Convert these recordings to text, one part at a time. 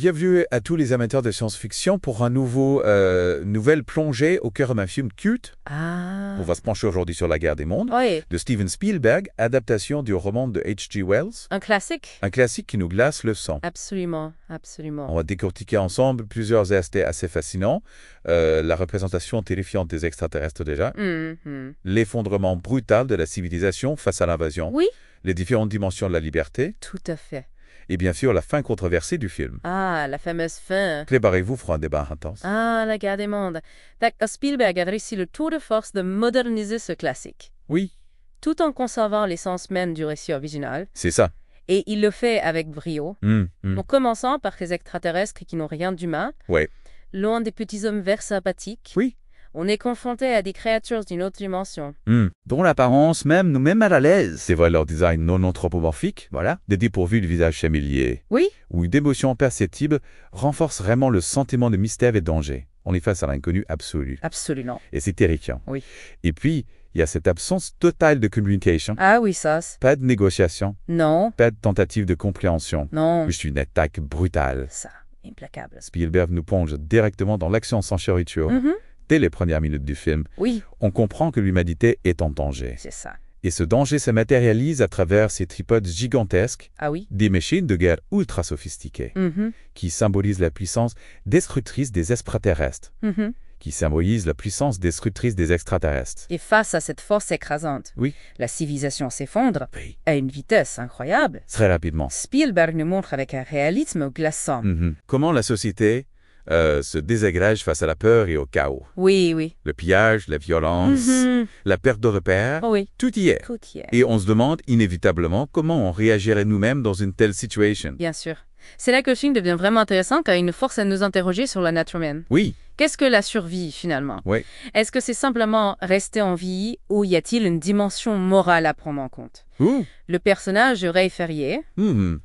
Bienvenue à tous les amateurs de science-fiction pour un nouvelle plongée au cœur d'un film culte. Ah. On va se pencher aujourd'hui sur La Guerre des Mondes, Oui, de Steven Spielberg, adaptation du roman de H.G. Wells, un classique. un classique qui nous glace le sang. Absolument, absolument. On va décortiquer ensemble plusieurs aspects assez fascinants. La représentation terrifiante des extraterrestres déjà, l'effondrement brutal de la civilisation face à l'invasion, Oui, les différentes dimensions de la liberté, tout à fait. et bien sûr la fin controversée du film. Ah, la fameuse fin. Préparez-vous pour un débat intense. Ah, la guerre des mondes. Spielberg a réussi le tour de force de moderniser ce classique, Oui, tout en conservant l'essence même du récit original. c'est ça. Et il le fait avec brio. En commençant par les extraterrestres qui n'ont rien d'humain, Ouais. loin des petits hommes verts sympathiques. Oui. On est confronté à des créatures d'une autre dimension. Dont l'apparence même nous met mal à l'aise. C'est vrai, leur design non anthropomorphique, voilà, dépourvu de visage familier, Oui, ou d'émotions perceptibles, renforce vraiment le sentiment de mystère et de danger. On est face à l'inconnu absolu. absolument. Et c'est terrifiant. Oui. Et puis, il y a cette absence totale de communication. Ah oui, ça. Pas de négociation, Non, pas de tentative de compréhension. non. Juste une attaque brutale. Ça, implacable. Spielberg nous plonge directement dans l'action sans chériture. Dès les premières minutes du film, Oui, on comprend que l'humanité est en danger. c'est ça. Et ce danger se matérialise à travers ces tripodes gigantesques, Ah oui. des machines de guerre ultra sophistiquées, qui symbolisent la puissance destructrice des extraterrestres, Et face à cette force écrasante, Oui. la civilisation s'effondre Oui. à une vitesse incroyable. Très rapidement. Spielberg nous montre avec un réalisme glaçant. Comment la société se désagrège face à la peur et au chaos. Oui, oui. Le pillage, la violence, la perte de repères, Oh oui, tout y est. tout y est. Et on se demande inévitablement comment on réagirait nous-mêmes dans une telle situation. Bien sûr. C'est là que le film devient vraiment intéressant car il nous force à nous interroger sur la nature humaine. Oui, Qu'est-ce que la survie finalement? oui. Est-ce que c'est simplement rester en vie ou y a-t-il une dimension morale à prendre en compte? Ouh. Le personnage de Ray Ferrier,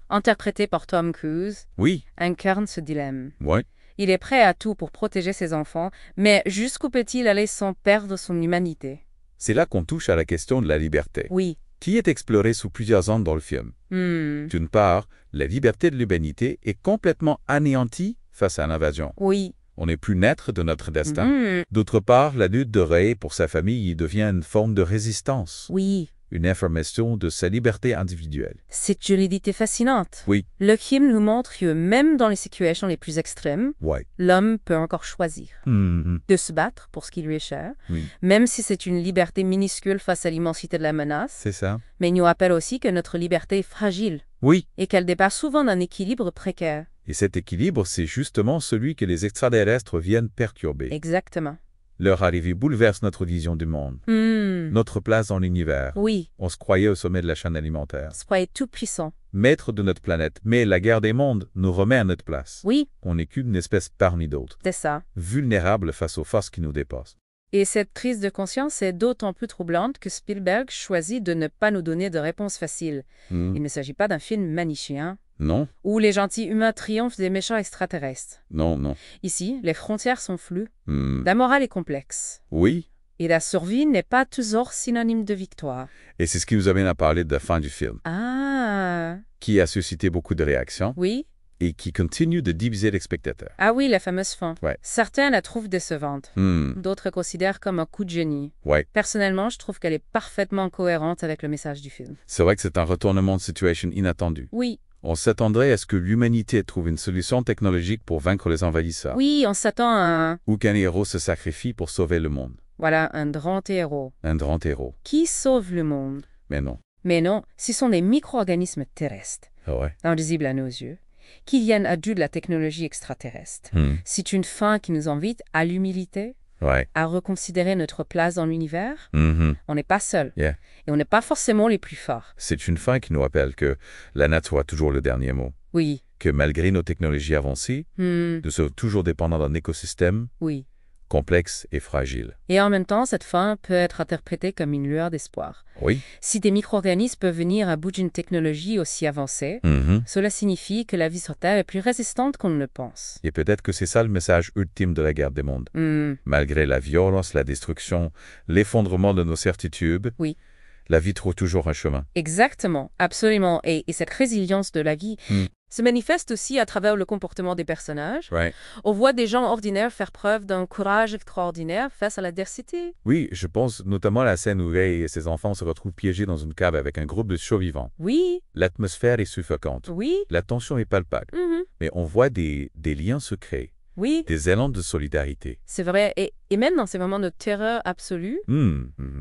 interprété par Tom Cruise, Oui, incarne ce dilemme. ouais. Il est prêt à tout pour protéger ses enfants, mais jusqu'où peut-il aller sans perdre son humanité? C'est là qu'on touche à la question de la liberté, Oui. qui est explorée sous plusieurs angles dans le film. D'une part, la liberté de l'humanité est complètement anéantie face à l'invasion. Oui. On n'est plus maître de notre destin. D'autre part, la lutte de Ray pour sa famille devient une forme de résistance, Oui. une affirmation de sa liberté individuelle. C'est une dualité fascinante. Oui. Le film nous montre que même dans les situations les plus extrêmes, Ouais. l'homme peut encore choisir de se battre pour ce qui lui est cher, Oui. même si c'est une liberté minuscule face à l'immensité de la menace. C'est ça. Mais il nous rappelle aussi que notre liberté est fragile Oui. et qu'elle dépend souvent d'un équilibre précaire. Et cet équilibre, c'est justement celui que les extraterrestres viennent perturber. Exactement. Leur arrivée bouleverse notre vision du monde, notre place dans l'univers. Oui, On se croyait au sommet de la chaîne alimentaire, soyez tout puissant. maître de notre planète. Mais la guerre des mondes nous remet à notre place. Oui, On n'est qu'une espèce parmi d'autres, c'est ça. vulnérable face aux forces qui nous dépassent. Et cette prise de conscience est d'autant plus troublante que Spielberg choisit de ne pas nous donner de réponse facile. Il ne s'agit pas d'un film manichéen, Non, où les gentils humains triomphent des méchants extraterrestres. non, non. Ici, les frontières sont floues, Hmm. la morale est complexe, Oui, et la survie n'est pas toujours synonyme de victoire. et c'est ce qui nous amène à parler de la fin du film, Ah, qui a suscité beaucoup de réactions oui. et qui continue de diviser les spectateurs. Ah oui, la fameuse fin. Ouais. Certains la trouvent décevante, d'autres considèrent comme un coup de génie. Ouais, Personnellement, je trouve qu'elle est parfaitement cohérente avec le message du film. c'est vrai que c'est un retournement de situation inattendu. Oui, On s'attendrait à ce que l'humanité trouve une solution technologique pour vaincre les envahisseurs, oui, on s'attend à un... ou qu'un héros se sacrifie pour sauver le monde. Voilà, un grand héros. Un grand héros. Qui sauve le monde? Mais non. Mais non, ce sont des micro-organismes terrestres, Ah ouais. invisibles à nos yeux, qui viennent à dû de la technologie extraterrestre. C'est une fin qui nous invite à l'humilité, Ouais. à reconsidérer notre place dans l'univers. Mhm. On n'est pas seul. Yeah. Et on n'est pas forcément les plus forts. C'est une fin qui nous rappelle que la nature a toujours le dernier mot. Oui. Que malgré nos technologies avancées, nous sommes toujours dépendants d'un écosystème Oui. complexe et fragile. Et en même temps, cette fin peut être interprétée comme une lueur d'espoir. Oui. Si des micro-organismes peuvent venir à bout d'une technologie aussi avancée, cela signifie que la vie sur Terre est plus résistante qu'on ne le pense. Et peut-être que c'est ça le message ultime de la guerre des mondes. Malgré la violence, la destruction, l'effondrement de nos certitudes, Oui. la vie trouve toujours un chemin. Exactement, absolument. Et cette résilience de la vie, se manifeste aussi à travers le comportement des personnages. Right. On voit des gens ordinaires faire preuve d'un courage extraordinaire face à l'adversité. Oui, je pense notamment à la scène où Ray et ses enfants se retrouvent piégés dans une cave avec un groupe de survivants. Oui, L'atmosphère est suffocante. oui, La tension est palpable. mhm, Mais on voit des liens secrets, oui, des élans de solidarité. c'est vrai. Et même dans ces moments de terreur absolue,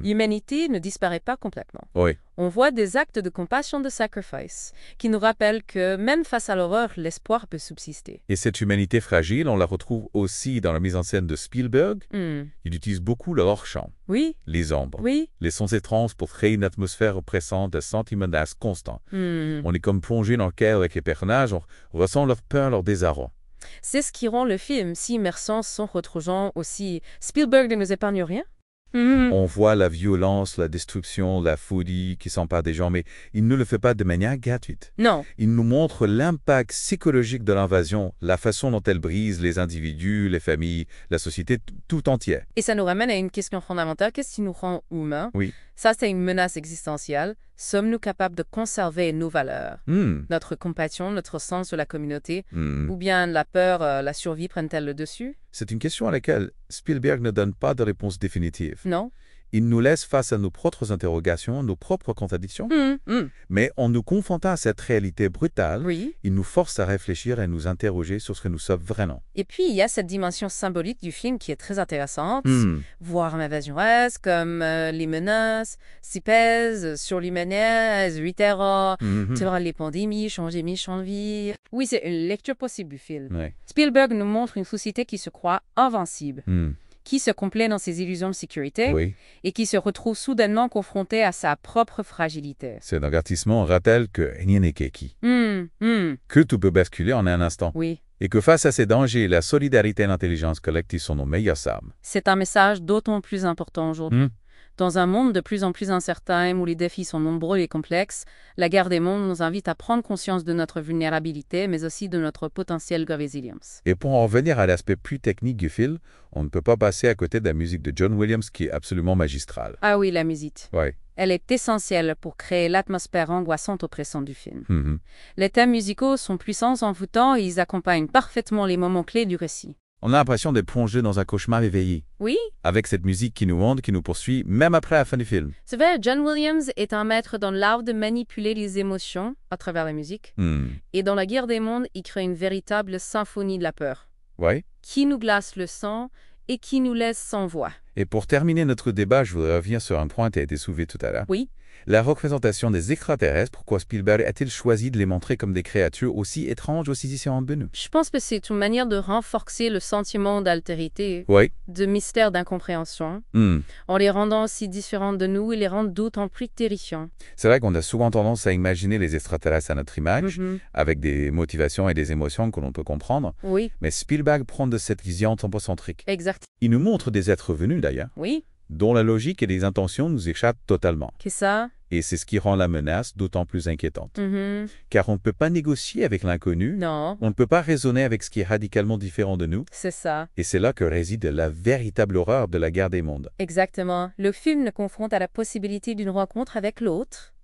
l'humanité ne disparaît pas complètement. Oui, On voit des actes de compassion, de sacrifice, qui nous rappellent que même face à l'horreur, l'espoir peut subsister. et cette humanité fragile, on la retrouve aussi dans la mise en scène de Spielberg. Hmm. Il utilise beaucoup le hors-champ, Oui, les ombres, oui. les sons étranges pour créer une atmosphère oppressante, un sentiment menace constant. Hmm. On est comme plongé dans le cœur avec les personnages, on ressent leur peur, leur désarroi. C'est ce qui rend le film si immersant sans retroussant aussi. Spielberg ne nous épargne rien. On voit la violence, la destruction, la folie qui s'empare des gens, mais il ne le fait pas de manière gratuite. Non, Il nous montre l'impact psychologique de l'invasion, la façon dont elle brise les individus, les familles, la société tout entière. et ça nous ramène à une question fondamentale. Qu'est-ce qui nous rend humains? Oui. Ça, c'est une menace existentielle. Sommes-nous capables de conserver nos valeurs? Notre compassion, notre sens de la communauté? Ou bien la peur, la survie prennent-elles le dessus? C'est une question à laquelle Spielberg ne donne pas de réponse définitive. Non? Il nous laisse face à nos propres interrogations, nos propres contradictions, mais en nous confrontant à cette réalité brutale, Oui. il nous force à réfléchir et nous interroger sur ce que nous sommes vraiment. Et puis, il y a cette dimension symbolique du film qui est très intéressante. Voir l'invasion reste comme les menaces s'y pèsent sur l'humanité, tu vois, les pandémies, changer méchant de vie. Oui, c'est une lecture possible du film. Ouais. Spielberg nous montre une société qui se croit invincible, qui se complaît dans ses illusions de sécurité Oui, et qui se retrouve soudainement confrontée à sa propre fragilité. cet avertissement rappelle que rien n'est acquis, Oui, que tout peut basculer en un instant, et que face à ces dangers, la solidarité et l'intelligence collective sont nos meilleures armes. c'est un message d'autant plus important aujourd'hui. Dans un monde de plus en plus incertain où les défis sont nombreux et complexes, la guerre des mondes nous invite à prendre conscience de notre vulnérabilité, mais aussi de notre potentiel de résilience. Et pour en revenir à l'aspect plus technique du film, on ne peut pas passer à côté de la musique de John Williams qui est absolument magistrale. Ah oui, la musique. Ouais. Elle est essentielle pour créer l'atmosphère angoissante oppressante du film. Les thèmes musicaux sont puissants, envoûtants et ils accompagnent parfaitement les moments clés du récit. On a l'impression d'être plongé dans un cauchemar éveillé, Oui, avec cette musique qui nous hante, qui nous poursuit, même après la fin du film. c'est vrai, John Williams est un maître dans l'art de manipuler les émotions à travers la musique. Et dans La guerre des mondes, il crée une véritable symphonie de la peur, Ouais. qui nous glace le sang et qui nous laisse sans voix. Et pour terminer notre débat, je voudrais revenir sur un point qui a été soulevé tout à l'heure. Oui. La représentation des extraterrestres, pourquoi Spielberg a-t-il choisi de les montrer comme des créatures aussi étranges, aussi différentes de nous? Je pense que c'est une manière de renforcer le sentiment d'altérité, Oui. de mystère, d'incompréhension, en les rendant aussi différentes de nous et les rendant d'autant plus terrifiants. C'est vrai qu'on a souvent tendance à imaginer les extraterrestres à notre image, avec des motivations et des émotions que l'on peut comprendre. Oui, Mais Spielberg prend de cette vision anthropocentrique. exact. Il nous montre des êtres venus d'ailleurs, Oui, dont la logique et les intentions nous échappent totalement. qu'est-ce ça? Et c'est ce qui rend la menace d'autant plus inquiétante. Car on ne peut pas négocier avec l'inconnu, Non, on ne peut pas raisonner avec ce qui est radicalement différent de nous, c'est ça. et c'est là que réside la véritable horreur de la guerre des mondes. Exactement. Le film nous confronte à la possibilité d'une rencontre avec l'autre,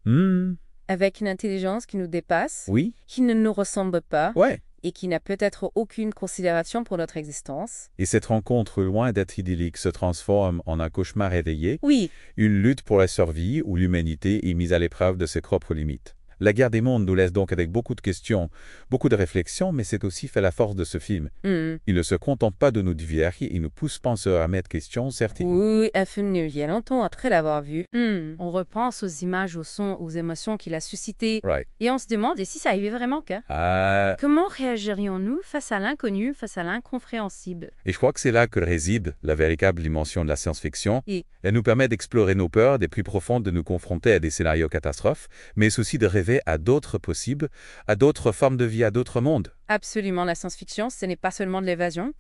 avec une intelligence qui nous dépasse, Oui, qui ne nous ressemble pas ouais. et qui n'a peut-être aucune considération pour notre existence. Et cette rencontre, loin d'être idyllique, se transforme en un cauchemar éveillé, Oui, une lutte pour la survie où l'humanité est mise à l'épreuve de ses propres limites. La guerre des mondes nous laisse donc avec beaucoup de questions, beaucoup de réflexions, mais c'est aussi fait la force de ce film. Il ne se contente pas de nous divertir, il nous pousse penseurs à mettre questions certaines. Oui, un film il y a longtemps après l'avoir vu. On repense aux images, aux sons, aux émotions qu'il a suscitées. Right. Et on se demande, et si ça arrivait vraiment qu'à Ah, comment réagirions-nous face à l'inconnu, face à l'incompréhensible? et je crois que c'est là que réside la véritable dimension de la science-fiction. Et- Elle nous permet d'explorer nos peurs, des plus profondes, de nous confronter à des scénarios catastrophes, mais aussi de rêver à d'autres possibles, à d'autres formes de vie, à d'autres mondes. Absolument, la science-fiction, ce n'est pas seulement de l'évasion.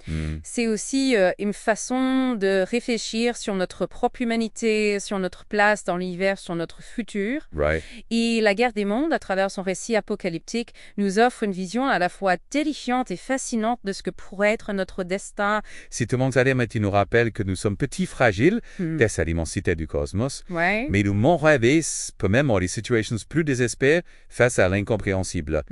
C'est aussi une façon de réfléchir sur notre propre humanité, sur notre place dans l'univers, sur notre futur. Right. Et La Guerre des mondes, à travers son récit apocalyptique, nous offre une vision à la fois terrifiante et fascinante de ce que pourrait être notre destin. Cette Monsalem nous rappelle que nous sommes petits, fragiles, face à l'immensité du cosmos, mais nous m'en rêver, peut même dans les situations plus désespérées, face à l'incompréhensible.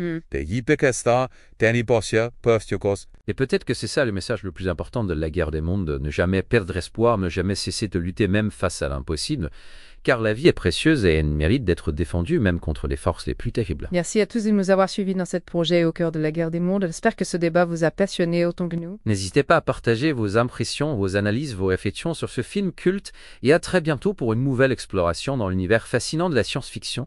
Et peut-être que c'est ça le message le plus important de la guerre des mondes, ne jamais perdre espoir, ne jamais cesser de lutter même face à l'impossible, car la vie est précieuse et elle mérite d'être défendue même contre les forces les plus terribles. Merci à tous de nous avoir suivis dans ce projet au cœur de la guerre des mondes. J'espère que ce débat vous a passionné autant que nous. N'hésitez pas à partager vos impressions, vos analyses, vos réflexions sur ce film culte et à très bientôt pour une nouvelle exploration dans l'univers fascinant de la science-fiction.